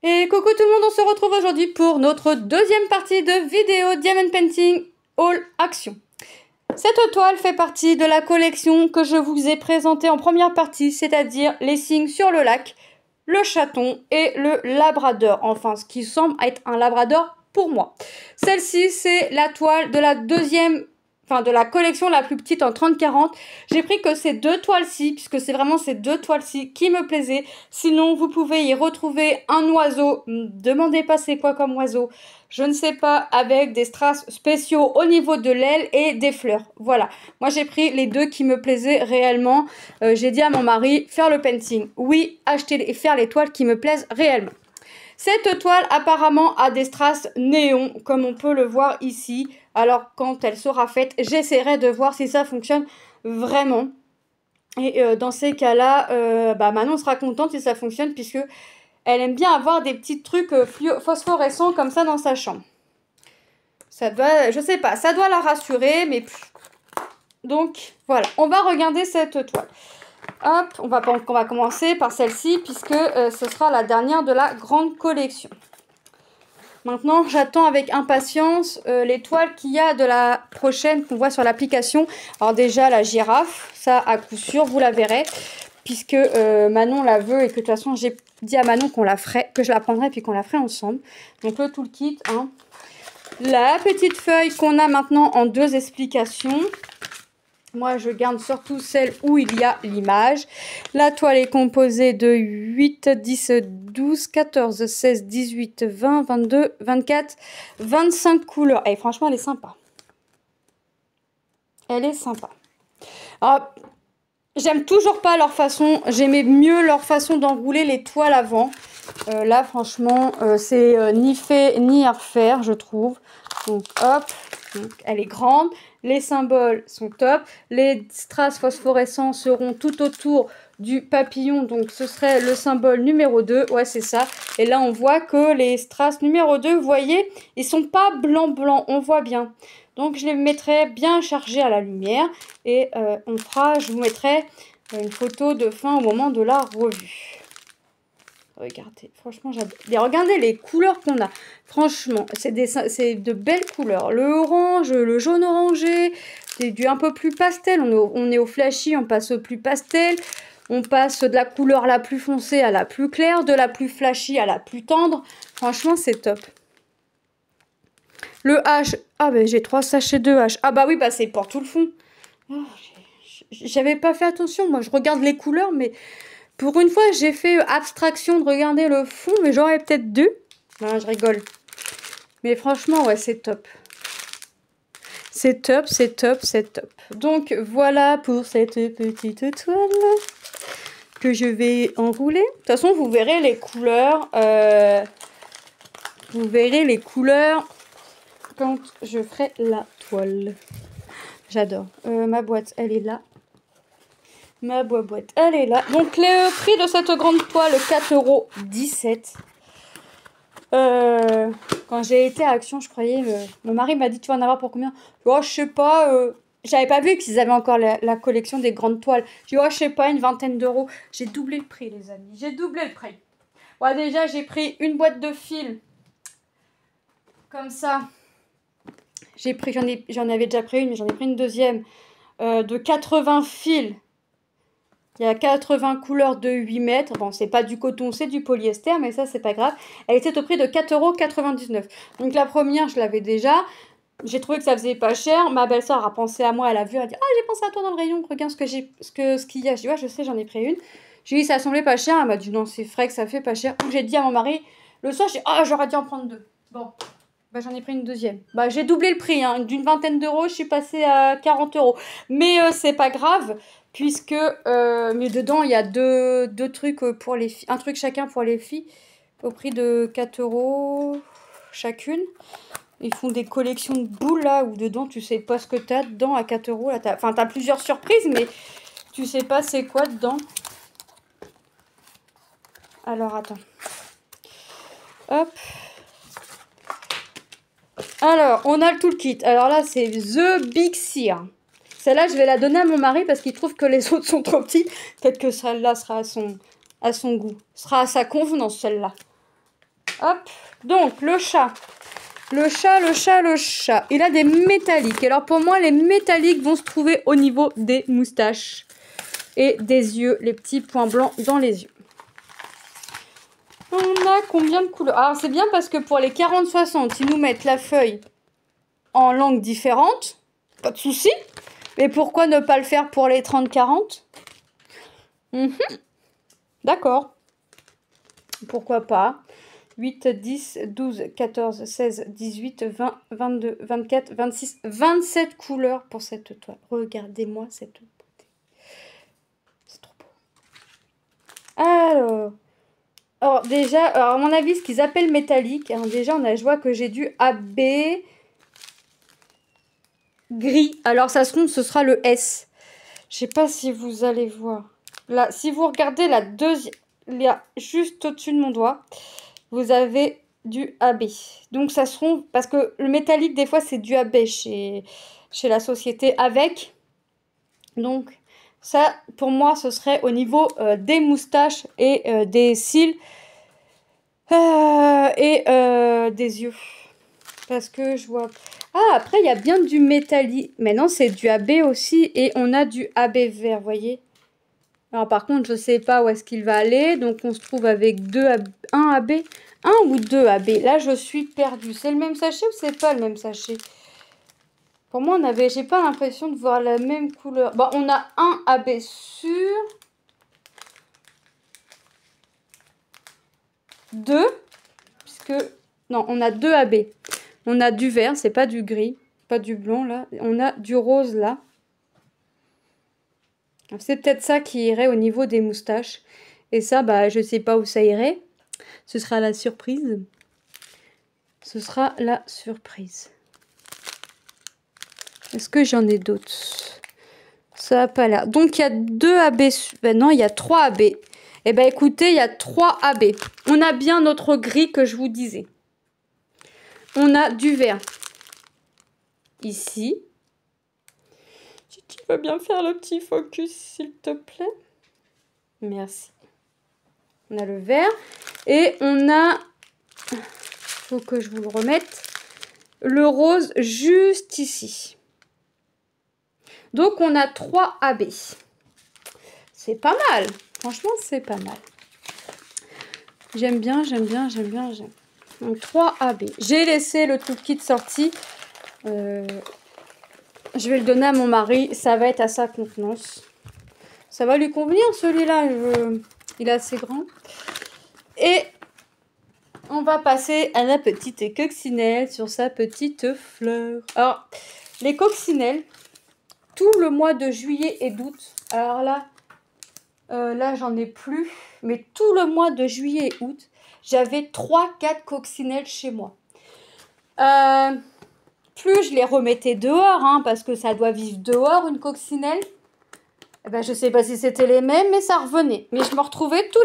Et coucou tout le monde, on se retrouve aujourd'hui pour notre deuxième partie de vidéo Diamond Painting All Action. Cette toile fait partie de la collection que je vous ai présentée en première partie, c'est-à-dire les signes sur le lac, le chaton et le labrador. Enfin, ce qui semble être un labrador pour moi. Celle-ci, c'est la toile de la deuxième, enfin de la collection la plus petite en 30-40. J'ai pris que ces deux toiles-ci, puisque c'est vraiment ces deux toiles-ci qui me plaisaient. Sinon, vous pouvez y retrouver un oiseau. Demandez pas c'est quoi comme oiseau. Je ne sais pas, avec des strass spéciaux au niveau de l'aile et des fleurs. Voilà. Moi, j'ai pris les deux qui me plaisaient réellement. J'ai dit à mon mari, faire le painting. Oui, acheter et faire les toiles qui me plaisent réellement. Cette toile apparemment a des strass néon, comme on peut le voir ici. Alors quand elle sera faite, j'essaierai de voir si ça fonctionne vraiment. Et dans ces cas-là, Manon sera contente si ça fonctionne, puisque elle aime bien avoir des petits trucs phosphorescents comme ça dans sa chambre. Ça doit, je sais pas, ça doit la rassurer, mais... Donc voilà, on va regarder cette toile. Hop, on va commencer par celle-ci, puisque ce sera la dernière de la grande collection. Maintenant, j'attends avec impatience les toiles qu'il y a de la prochaine qu'on voit sur l'application. Alors déjà, la girafe, ça à coup sûr, vous la verrez, puisque Manon la veut et que de toute façon, j'ai dit à Manon qu'on la ferait, que je la prendrais et puis qu'on la ferait ensemble. Donc le toolkit, hein. La petite feuille qu'on a maintenant en deux explications. Moi, je garde surtout celle où il y a l'image. La toile est composée de 8, 10, 12, 14, 16, 18, 20, 22, 24, 25 couleurs. Et franchement, elle est sympa. Elle est sympa. Alors, j'aime toujours pas leur façon. J'aimais mieux leur façon d'enrouler les toiles avant. Là, franchement, c'est ni fait ni à refaire, je trouve. Donc, hop. Donc, elle est grande. Les symboles sont top. Les strass phosphorescents seront tout autour du papillon. Donc, ce serait le symbole numéro 2. Ouais, c'est ça. Et là, on voit que les strass numéro 2, vous voyez, ils sont pas blanc-blanc. On voit bien. Donc, je les mettrai bien chargés à la lumière. Et je vous mettrai une photo de fin au moment de la revue. Regardez, franchement, j'adore. Regardez les couleurs qu'on a. Franchement, c'est de belles couleurs. Le orange, le jaune orangé, c'est du un peu plus pastel. On est au flashy, on passe au plus pastel. On passe de la couleur la plus foncée à la plus claire, de la plus flashy à la plus tendre. Franchement, c'est top. Le H, ah ben j'ai 3 sachets de H. Ah bah oui, bah c'est pour tout le fond. Oh, j'avais pas fait attention, moi je regarde les couleurs, mais... Pour une fois, j'ai fait abstraction de regarder le fond, mais j'aurais peut-être dû. Non, je rigole. Mais franchement, ouais, c'est top. C'est top, c'est top, c'est top. Donc, voilà pour cette petite toile que je vais enrouler. De toute façon, vous verrez les couleurs. Vous verrez les couleurs quand je ferai la toile. J'adore. Ma boîte, elle est là. Ma boîte, elle est là. Donc, le prix de cette grande toile, 4,17 €. Quand j'ai été à Action, je croyais... mon mari m'a dit, tu vas en avoir pour combien? Oh, je sais pas. J'avais pas vu qu'ils avaient encore la collection des grandes toiles. J'ai dit, oh, je sais pas, une vingtaine d'euros. J'ai doublé le prix, les amis. J'ai doublé le prix. Ouais, déjà, j'ai pris une boîte de fils. Comme ça. J'en avais déjà pris une, mais j'en ai pris une deuxième. De 80 fils. Il y a 80 couleurs de 8 mètres. Bon, c'est pas du coton, c'est du polyester, mais ça, c'est pas grave. Elle était au prix de 4,99 €. Donc, la première, je l'avais déjà. J'ai trouvé que ça faisait pas cher. Ma belle-sœur a pensé à moi. Elle a vu, elle a dit, ah, j'ai pensé à toi dans le rayon. Regarde ce qu'il y a. Je dis, ouais, je sais, j'en ai pris une. J'ai dit, ça semblait pas cher. Elle m'a dit, non, c'est vrai que ça fait pas cher. Donc, j'ai dit à mon mari, le soir, j'ai dit, ah, j'aurais dû en prendre deux. Bon. Bah, j'en ai pris une deuxième. Bah, j'ai doublé le prix, hein. D'une vingtaine d'euros, je suis passée à 40 €. Mais c'est pas grave, puisque mais dedans, il y a deux trucs pour les filles. Un truc chacun pour les filles, au prix de 4 € chacune. Ils font des collections de boules, là, où dedans, tu sais pas ce que t'as dedans à 4 €. Là, enfin, t'as plusieurs surprises, mais tu sais pas c'est quoi dedans. Alors, attends. Hop. Alors, on a le toolkit. Alors là, c'est The Big Sear. Celle-là, je vais la donner à mon mari parce qu'il trouve que les autres sont trop petits. Peut-être que celle-là sera à son goût. Sera à sa convenance, celle-là. Hop. Donc, le chat. Le chat. Il a des métalliques. Alors, pour moi, les métalliques vont se trouver au niveau des moustaches et des yeux. Les petits points blancs dans les yeux. On a combien de couleurs? Alors, c'est bien parce que pour les 40-60, ils nous mettent la feuille en langue différente. Pas de souci. Mais pourquoi ne pas le faire pour les 30-40? D'accord. Pourquoi pas? 8, 10, 12, 14, 16, 18, 20, 22, 24, 26, 27 couleurs pour cette toile. Regardez-moi cette beauté. C'est trop beau. Alors déjà, à mon avis, ce qu'ils appellent métallique, hein, déjà, je vois que j'ai du AB gris. Alors, ça se trouve, ce sera le S. Je sais pas si vous allez voir. Là, si vous regardez la deuxième, là, juste au-dessus de mon doigt, vous avez du AB. Donc, ça se trouve, parce que le métallique, des fois, c'est du AB chez la société avec. Donc, ça, pour moi, ce serait au niveau des moustaches et des cils et des yeux. Parce que je vois... Ah, après, il y a bien du métallique. Mais non, c'est du AB aussi. Et on a du AB vert, vous voyez. Alors, par contre, je ne sais pas où est-ce qu'il va aller. Donc, on se trouve avec un AB. Un ou deux AB. Là, je suis perdue. C'est le même sachet ou c'est pas le même sachet? Pour moi, j'ai pas l'impression de voir la même couleur. Bon, on a un AB sûr. Deux. Puisque... Non, on a deux AB. On a du vert, c'est pas du gris, pas du blanc là. On a du rose là. C'est peut-être ça qui irait au niveau des moustaches. Et ça, bah, je sais pas où ça irait. Ce sera la surprise. Ce sera la surprise. Est-ce que j'en ai d'autres? Ça n'a pas l'air. Donc, il y a 2 AB. Ben non, il y a 3 AB. Eh ben, écoutez, il y a 3 AB. On a bien notre gris que je vous disais. On a du vert. Ici. Si tu veux bien faire le petit focus, s'il te plaît. Merci. On a le vert. Et on a... faut que je vous le remette. Le rose juste ici. Donc, on a 3 AB. C'est pas mal. Franchement, c'est pas mal. J'aime bien. Donc, 3 AB. J'ai laissé le tout kit sorti. Je vais le donner à mon mari. Ça va être à sa contenance. Ça va lui convenir, celui-là. Il est assez grand. Et on va passer à la petite coccinelle sur sa petite fleur. Alors, les coccinelles, tout le mois de juillet et d'août. Alors là, j'en ai plus. Mais tout le mois de juillet et août, j'avais 3-4 coccinelles chez moi. Plus je les remettais dehors, hein, parce que ça doit vivre dehors, une coccinelle. Eh ben, je ne sais pas si c'était les mêmes, mais ça revenait. Mais je me retrouvais tous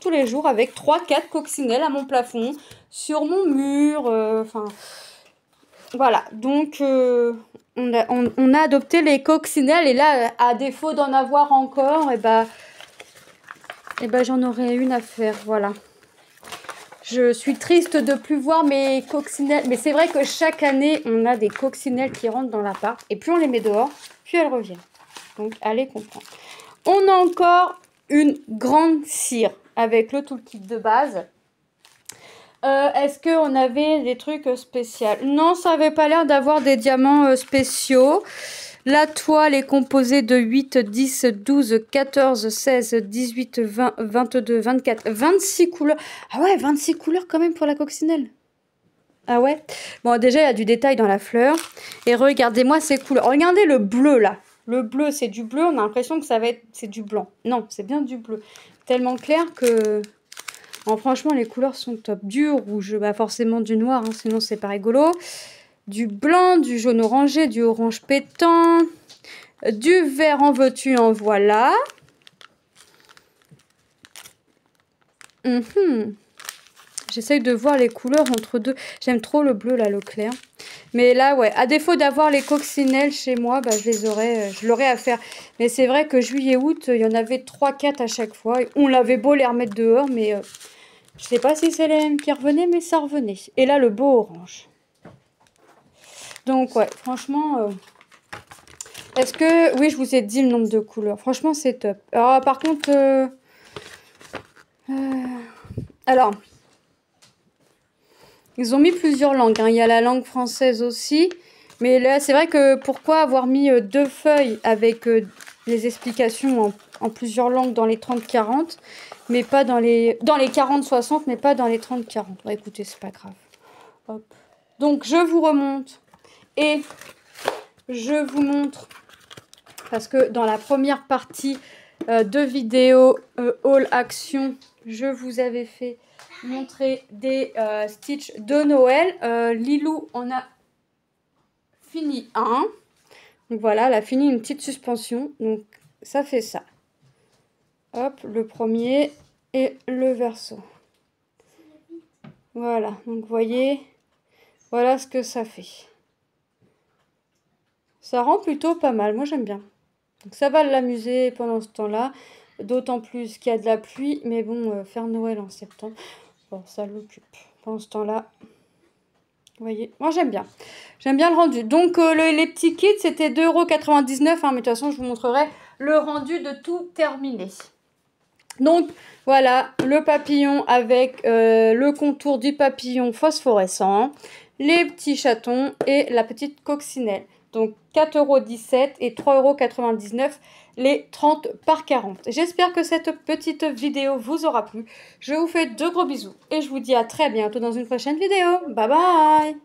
les jours avec 3-4 coccinelles à mon plafond, sur mon mur. Enfin, voilà. Donc, on a adopté les coccinelles. Et là, à défaut d'en avoir encore, eh ben, j'en aurais une à faire. Voilà. Je suis triste de plus voir mes coccinelles. Mais c'est vrai que chaque année, on a des coccinelles qui rentrent dans l'appart. Et plus on les met dehors, plus elles reviennent. Donc, allez comprendre. On a encore une grande cire avec le toolkit de base. Est-ce qu'on avait des trucs spéciaux? Non, ça n'avait pas l'air d'avoir des diamants spéciaux. La toile est composée de 8, 10, 12, 14, 16, 18, 20, 22, 24, 26 couleurs. Ah ouais, 26 couleurs quand même pour la coccinelle. Ah ouais. Bon, déjà, il y a du détail dans la fleur. Et regardez-moi ces couleurs. Regardez le bleu, là. Le bleu, c'est du bleu. On a l'impression que c'est du blanc. Non, c'est bien du bleu. Tellement clair que... Bon, franchement, les couleurs sont top. Du rouge, bah forcément du noir, hein, sinon c'est pas rigolo. Du blanc, du jaune orangé, du orange pétant. Du vert en veux-tu, en voilà. J'essaye de voir les couleurs entre deux. J'aime trop le bleu, là, le clair. Mais là, ouais, à défaut d'avoir les coccinelles chez moi, bah, je l'aurais à faire. Mais c'est vrai que juillet-août, il y en avait 3-4 à chaque fois. On l'avait beau les remettre dehors, mais Je sais pas si c'est les mêmes qui revenaient, mais ça revenait. Et là, le beau orange. Donc, ouais, franchement... Est-ce que... Oui, je vous ai dit le nombre de couleurs. Franchement, c'est top. Alors, par contre... Alors... Ils ont mis plusieurs langues. Hein. Il y a la langue française aussi. Mais là, c'est vrai que pourquoi avoir mis 2 feuilles avec les explications en plusieurs langues dans les 30-40, mais pas dans les 40-60, mais pas dans les 30-40. Bah, écoutez, c'est pas grave. Hop. Donc, je vous remonte et je vous montre, parce que dans la première partie de vidéo haul action, je vous avais fait montrer des Stitch de Noël. Lilou en a fini un. Donc voilà, elle a fini une petite suspension. Donc ça fait ça. Hop, le premier et le verso. Voilà, donc vous voyez, voilà ce que ça fait. Ça rend plutôt pas mal, moi j'aime bien. Donc ça va l'amuser pendant ce temps-là. D'autant plus qu'il y a de la pluie. Mais bon, faire Noël en septembre, bon, ça l'occupe. Pendant ce temps-là, vous voyez, moi j'aime bien. J'aime bien le rendu. Donc les petits kits, c'était 2,99 €. Hein, mais de toute façon, je vous montrerai le rendu de tout terminé. Donc voilà, le papillon avec le contour du papillon phosphorescent, les petits chatons et la petite coccinelle. Donc 4,17 € et 3,99 € les 30 par 40. J'espère que cette petite vidéo vous aura plu. Je vous fais de gros bisous et je vous dis à très bientôt dans une prochaine vidéo. Bye bye!